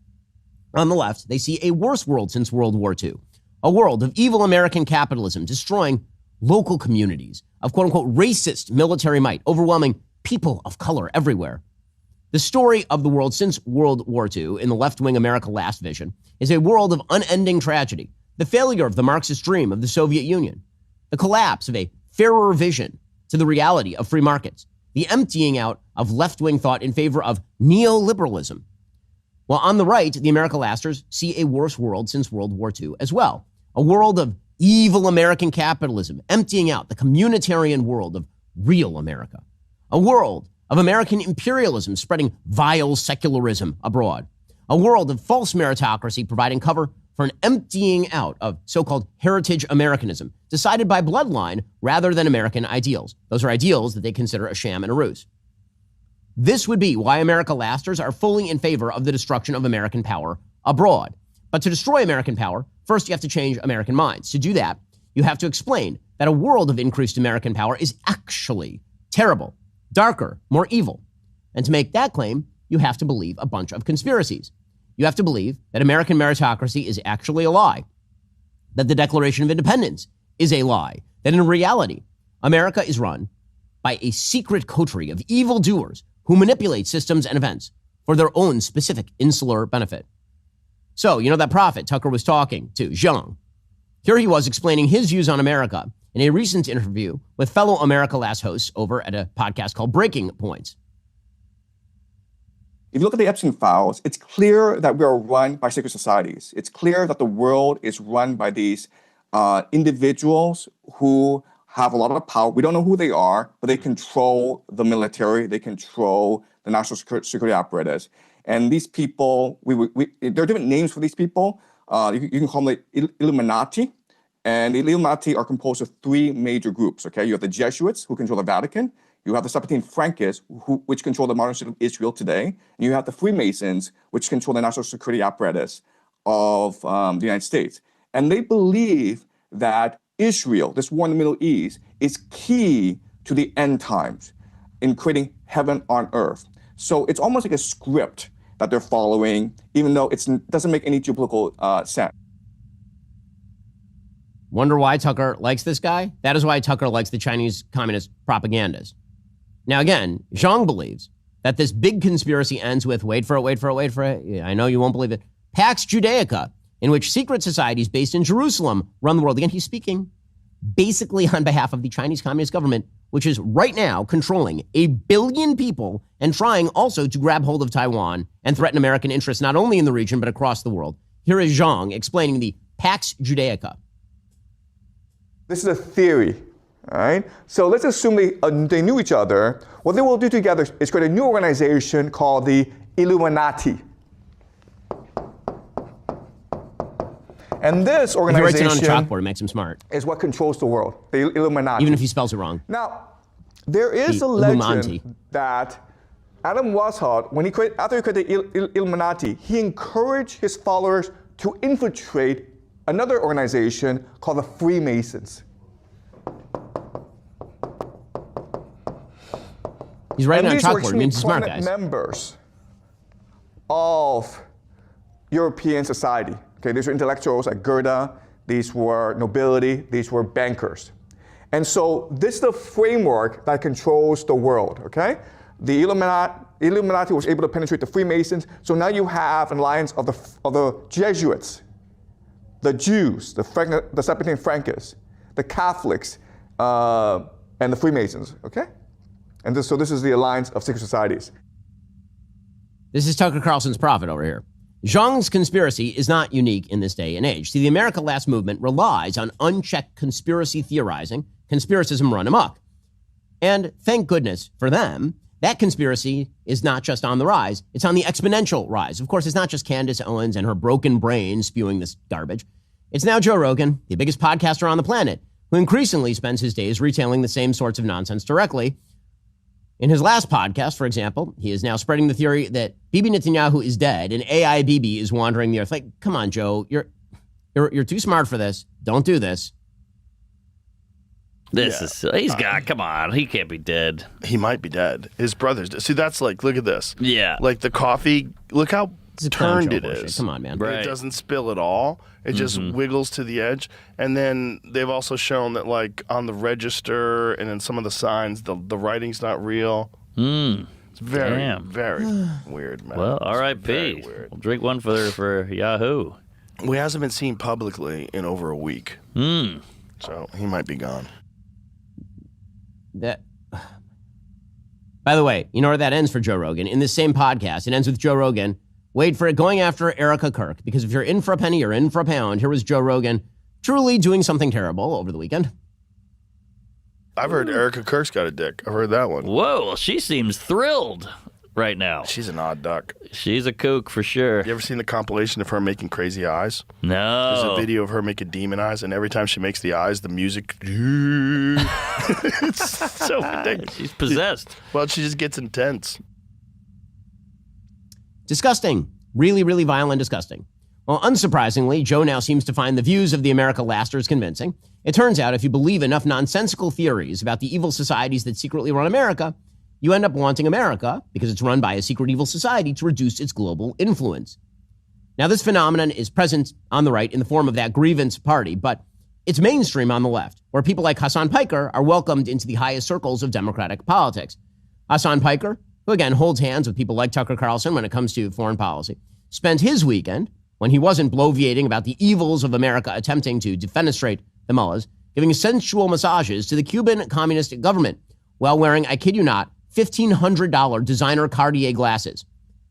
On the left, they see a worse world since World War II, a world of evil American capitalism destroying local communities, of quote-unquote racist military might, overwhelming people of color everywhere. The story of the world since World War II in the left-wing America Last vision is a world of unending tragedy, the failure of the Marxist dream of the Soviet Union, the collapse of a fairer vision to the reality of free markets, the emptying out of left-wing thought in favor of neoliberalism. While on the right, the America Lasters see a worse world since World War II as well, a world of evil American capitalism, emptying out the communitarian world of real America, a world of American imperialism spreading vile secularism abroad, A world of false meritocracy providing cover for an emptying out of so-called heritage Americanism, decided by bloodline rather than American ideals. Those are ideals that they consider a sham and a ruse. This would be why America lasters are fully in favor of the destruction of American power abroad. But to destroy American power, first you have to change American minds. To do that, you have to explain that a world of increased American power is actually terrible, darker, more evil. And to make that claim, you have to believe a bunch of conspiracies. You have to believe that American meritocracy is actually a lie, that the Declaration of Independence is a lie, that in reality, America is run by a secret coterie of evildoers who manipulate systems and events for their own specific insular benefit. So, you know that prophet Tucker was talking to, Zhang. Here he was explaining his views on America in a recent interview with fellow America Last hosts over at a podcast called Breaking Points. If you look at the Epstein files, it's clear that we are run by secret societies. It's clear that the world is run by these individuals who have a lot of power. We don't know who they are, but they control the military. They control the national security apparatus. And these people, there are different names for these people. You can call them the Illuminati. And the Illuminati are composed of three major groups, okay? You have the Jesuits, who control the Vatican. You have the Sephardim Frankists, which control the modern state of Israel today. And you have the Freemasons, which control the national security apparatus of the United States. And they believe that Israel, this war in the Middle East, is key to the end times in creating heaven on earth. So it's almost like a script that they're following, even though it doesn't make any geopolitical sense. Wonder why Tucker likes this guy? That is why Tucker likes the Chinese communist propagandists. Now, again, Zhang believes that this big conspiracy ends with, wait for it. Yeah, I know you won't believe it. Pax Judaica, in which secret societies based in Jerusalem run the world. Again, he's speaking basically on behalf of the Chinese Communist government, which is right now controlling 1 billion people and trying also to grab hold of Taiwan and threaten American interests not only in the region, but across the world. Here is Zhang explaining the Pax Judaica. This is a theory, all right? So let's assume they knew each other. What they will do together is create a new organization called the Illuminati. And this organization, if he writes it on a chalkboard, it makes him smart, is what controls the world, the Illuminati. Even if he spells it wrong. Now, there is a legend that Adam Weishaupt, after he created the Illuminati, he encouraged his followers to infiltrate another organization called the Freemasons. He's writing on chalkboard. It means he's smart, guys. Members of European society. Okay, these were intellectuals like Goethe. These were nobility. These were bankers. And so this is the framework that controls the world. Okay, the Illuminati was able to penetrate the Freemasons. So now you have an alliance of the Jesuits, the Jews, the Sephardim Frankists, the Catholics, and the Freemasons, okay? And so this is the alliance of secret societies. This is Tucker Carlson's prophet over here. Zhang's conspiracy is not unique in this day and age. See, the America Last movement relies on unchecked conspiracy theorizing, conspiracism run amok. And thank goodness for them, that conspiracy is not just on the rise, it's on the exponential rise. Of course, it's not just Candace Owens and her broken brain spewing this garbage. It's now Joe Rogan, the biggest podcaster on the planet, who increasingly spends his days retailing the same sorts of nonsense directly. In his last podcast, for example, he is now spreading the theory that Bibi Netanyahu is dead and AI Bibi is wandering the earth. Like, come on, Joe, you're too smart for this. Don't do this. Come on, he can't be dead. He might be dead. His brother's dead. See, that's like, look at this. Yeah. Like the coffee, look how turned it is. Come on, man. Right. It doesn't spill at all. It just wiggles to the edge. And then they've also shown that like on the register and in some of the signs, the writing's not real. It's very, very weird, man. Well, R.I.P. We'll drink one for Yahoo. Well, he hasn't been seen publicly in over a week. So he might be gone. By the way, you know where that ends for Joe Rogan? In this same podcast, it ends with Joe Rogan, wait for it, going after Erica Kirk. Because if you're in for a penny, you're in for a pound. Here was Joe Rogan truly doing something terrible over the weekend. I've heard Erica Kirk's got a dick. I've heard that one. Whoa, she seems thrilled. right now. She's an odd duck. She's a kook for sure. You ever seen the compilation of her making crazy eyes? No. There's a video of her making demon eyes, and every time she makes the eyes, the music. It's so ridiculous. She's possessed. Well, she just gets intense. Disgusting. Really, really vile and disgusting. Well, unsurprisingly, Joe now seems to find the views of the America lasters convincing. It turns out if you believe enough nonsensical theories about the evil societies that secretly run America, you end up wanting America, because it's run by a secret evil society, to reduce its global influence. Now, this phenomenon is present on the right in the form of that grievance party, but it's mainstream on the left, where people like Hassan Piker are welcomed into the highest circles of democratic politics. Hassan Piker, who again holds hands with people like Tucker Carlson when it comes to foreign policy, spent his weekend, when he wasn't bloviating about the evils of America attempting to defenestrate the mullahs, giving sensual massages to the Cuban communist government while wearing, I kid you not, $1,500 designer Cartier glasses.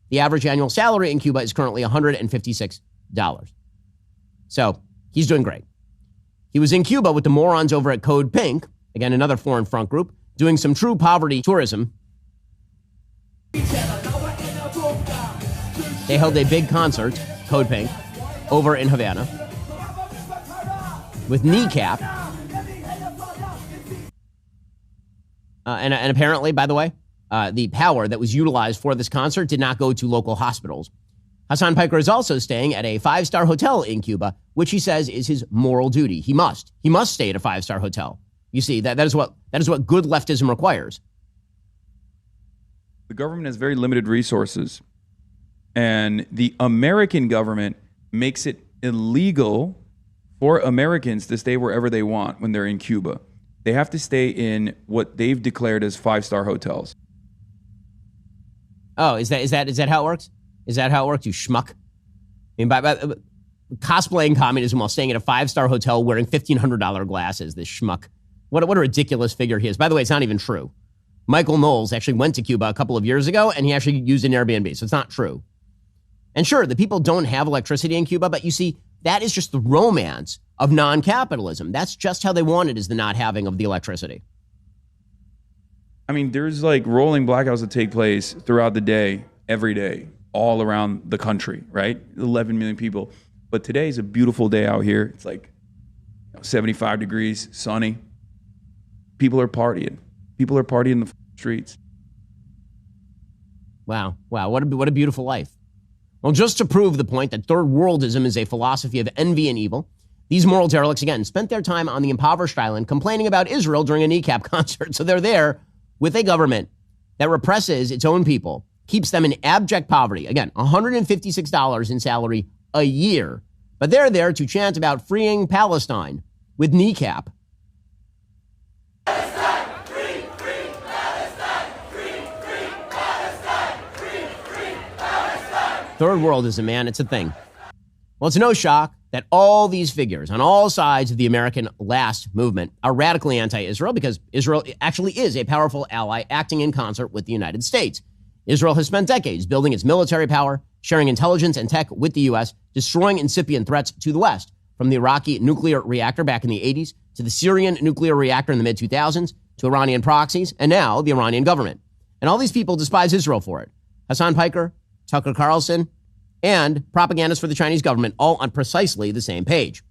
The average annual salary in Cuba is currently $156. So he's doing great. He was in Cuba with the morons over at Code Pink, again, another foreign front group, doing some true poverty tourism. They held a big concert, Code Pink, over in Havana with Kneecap. And apparently, by the way, the power that was utilized for this concert did not go to local hospitals. Hassan Piker is also staying at a 5-star hotel in Cuba, which he says is his moral duty. He must stay at a 5-star hotel. You see, that is what good leftism requires. The government has very limited resources, and the American government makes it illegal for Americans to stay wherever they want when they're in Cuba. They have to stay in what they've declared as 5-star hotels. Oh, is that how it works? Is that how it works, you schmuck? I mean, by cosplaying communism while staying at a 5-star hotel wearing $1,500 glasses, this schmuck. What a ridiculous figure he is. By the way, it's not even true. Michael Knowles actually went to Cuba a couple of years ago, and he actually used an Airbnb, so it's not true. And sure, the people don't have electricity in Cuba, but you see, that is just the romance of non-capitalism. That's just how they want it, is the not having of the electricity. I mean, there's like rolling blackouts that take place throughout the day, every day, all around the country, right? 11 million people. But today is a beautiful day out here. It's like 75 degrees, sunny. People are partying. People are partying in the streets. Wow. What a beautiful life. Well, just to prove the point that third worldism is a philosophy of envy and evil, these moral derelicts, again, spent their time on the impoverished island complaining about Israel during a Kneecap concert. So they're there with a government that represses its own people, keeps them in abject poverty. Again, $156 in salary a year. But they're there to chant about freeing Palestine with Kneecap. Third worldism, man, it's a thing. Well, it's no shock that all these figures on all sides of the American last movement are radically anti-Israel, because Israel actually is a powerful ally acting in concert with the United States. Israel has spent decades building its military power, sharing intelligence and tech with the U.S., destroying incipient threats to the West, from the Iraqi nuclear reactor back in the 80s to the Syrian nuclear reactor in the mid-2000s to Iranian proxies and now the Iranian government. And all these people despise Israel for it. Hassan Piker, Tucker Carlson, and propagandists for the Chinese government, all on precisely the same page.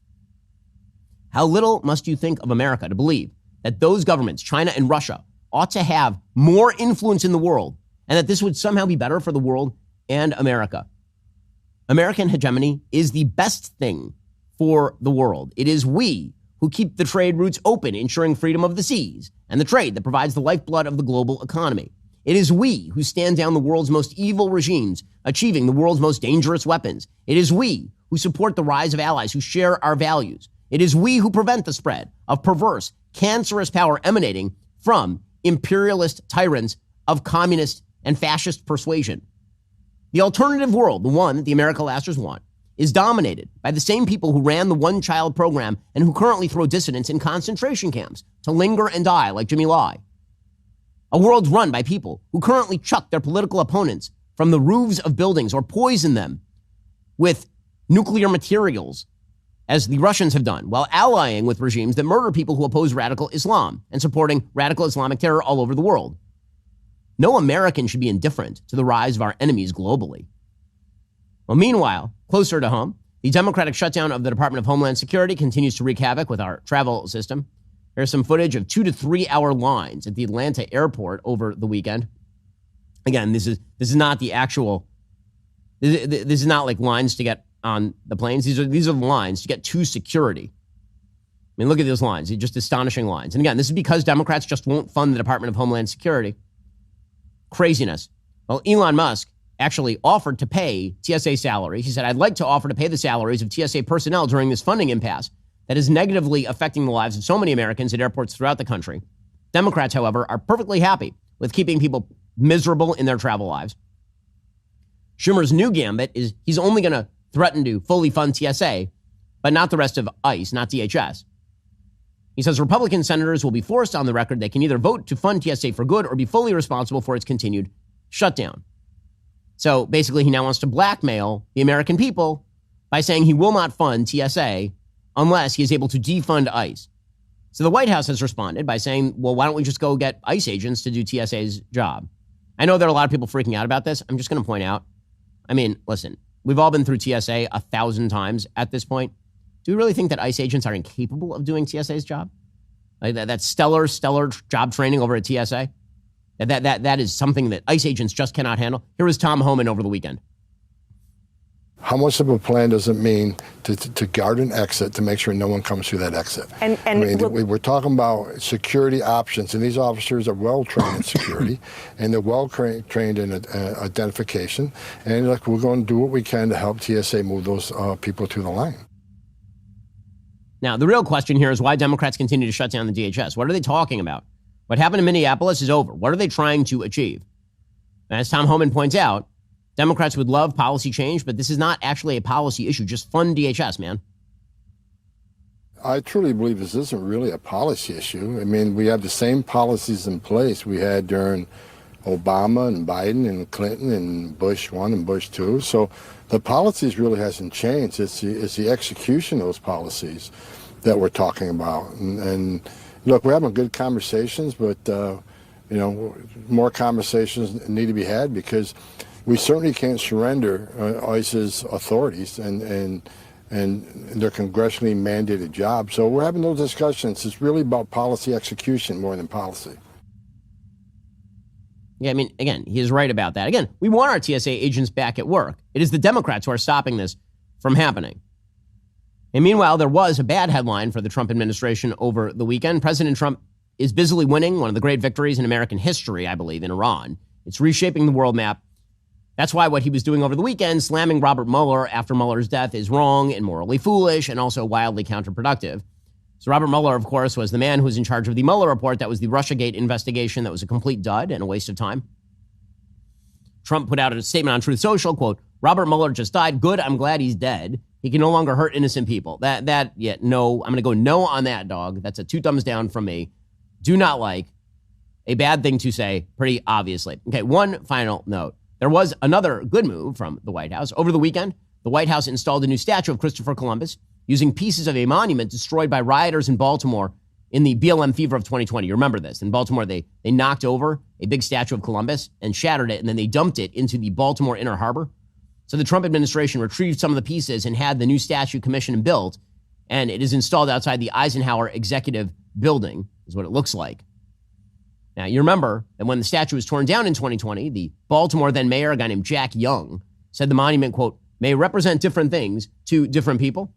How little must you think of America to believe that those governments, China and Russia, ought to have more influence in the world, and that this would somehow be better for the world and America? American hegemony is the best thing for the world. It is we who keep the trade routes open, ensuring freedom of the seas and the trade that provides the lifeblood of the global economy. It is we who stand down the world's most evil regimes, achieving the world's most dangerous weapons. It is we who support the rise of allies who share our values. It is we who prevent the spread of perverse, cancerous power emanating from imperialist tyrants of communist and fascist persuasion. The alternative world, the one that the America lasters want, is dominated by the same people who ran the one-child program and who currently throw dissidents in concentration camps to linger and die like Jimmy Lai. A world run by people who currently chuck their political opponents from the roofs of buildings or poison them with nuclear materials, as the Russians have done, while allying with regimes that murder people who oppose radical Islam and supporting radical Islamic terror all over the world. No American should be indifferent to the rise of our enemies globally. Well, meanwhile, closer to home, the Democratic shutdown of the Department of Homeland Security continues to wreak havoc with our travel system. There's some footage of 2 to 3 hour lines at the Atlanta airport over the weekend. Again, this is not the actual. This is not like lines to get on the planes. These are the lines to get to security. I mean, look at those lines. They're just astonishing lines. And again, this is because Democrats just won't fund the Department of Homeland Security. Craziness. Well, Elon Musk actually offered to pay TSA salaries. He said, I'd like to offer to pay the salaries of TSA personnel during this funding impasse that is negatively affecting the lives of so many Americans at airports throughout the country. Democrats, however, are perfectly happy with keeping people miserable in their travel lives. Schumer's new gambit is he's only going to threaten to fully fund TSA, but not the rest of ICE, not DHS. He says Republican senators will be forced on the record they can either vote to fund TSA for good or be fully responsible for its continued shutdown. So basically, he now wants to blackmail the American people by saying he will not fund TSA unless he is able to defund ICE. So the White House has responded by saying, well, why don't we just go get ICE agents to do TSA's job? I know there are a lot of people freaking out about this. I'm just going to point out, I mean, listen, we've all been through TSA 1,000 times at this point. Do we really think that ICE agents are incapable of doing TSA's job? Like that stellar job training over at TSA? That is something that ICE agents just cannot handle. Here was Tom Homan over the weekend. How much of a plan does it mean to guard an exit to make sure no one comes through that exit? And I mean, we're talking about security options, and these officers are well trained in security, and they're well trained in identification. And look, we're going to do what we can to help TSA move those people through the line. Now, the real question here is why Democrats continue to shut down the DHS. What are they talking about? What happened in Minneapolis is over. What are they trying to achieve? And as Tom Homan points out, Democrats would love policy change, but this is not actually a policy issue. Just fund DHS, man. I truly believe this isn't really a policy issue. I mean, we have the same policies in place we had during Obama and Biden and Clinton and Bush 1 and Bush 2. So the policies really hasn't changed. It's the execution of those policies that we're talking about. And look, we're having good conversations, but, more conversations need to be had because we certainly can't surrender ICE's authorities and their congressionally mandated job. So we're having those discussions. It's really about policy execution more than policy. Yeah, I mean, again, he is right about that. Again, we want our TSA agents back at work. It is the Democrats who are stopping this from happening. And meanwhile, there was a bad headline for the Trump administration over the weekend. President Trump is busily winning one of the great victories in American history, I believe, in Iran. It's reshaping the world map. That's why what he was doing over the weekend, slamming Robert Mueller after Mueller's death, is wrong and morally foolish and also wildly counterproductive. So Robert Mueller, of course, was the man who was in charge of the Mueller report. That was the Russiagate investigation that was a complete dud and a waste of time. Trump put out a statement on Truth Social, quote, Robert Mueller just died. Good, I'm glad he's dead. He can no longer hurt innocent people. No, I'm going to go no on that, dog. That's a 2 thumbs down from me. Do not like. A bad thing to say, pretty obviously. Okay, one final note. There was another good move from the White House. Over the weekend, the White House installed a new statue of Christopher Columbus using pieces of a monument destroyed by rioters in Baltimore in the BLM fever of 2020. You remember this. In Baltimore, they knocked over a big statue of Columbus and shattered it, and then they dumped it into the Baltimore Inner Harbor. So the Trump administration retrieved some of the pieces and had the new statue commissioned and built, and it is installed outside the Eisenhower Executive Building, is what it looks like. Now, you remember that when the statue was torn down in 2020, the Baltimore then mayor, a guy named Jack Young, said the monument, quote, may represent different things to different people.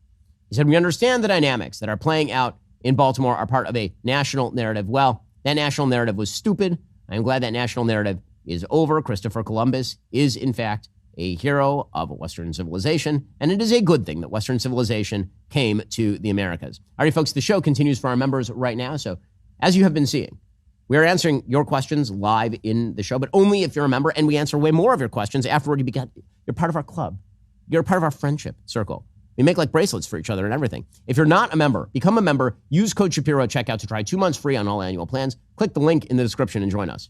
He said, we understand the dynamics that are playing out in Baltimore are part of a national narrative. Well, that national narrative was stupid. I'm glad that national narrative is over. Christopher Columbus is, in fact, a hero of Western civilization, and it is a good thing that Western civilization came to the Americas. All right, folks, the show continues for our members right now. So as you have been seeing, we are answering your questions live in the show, but only if you're a member, and we answer way more of your questions afterward. You're part of our club. You're part of our friendship circle. We make like bracelets for each other and everything. If you're not a member, become a member. Use code Shapiro at checkout to try 2 months free on all annual plans. Click the link in the description and join us.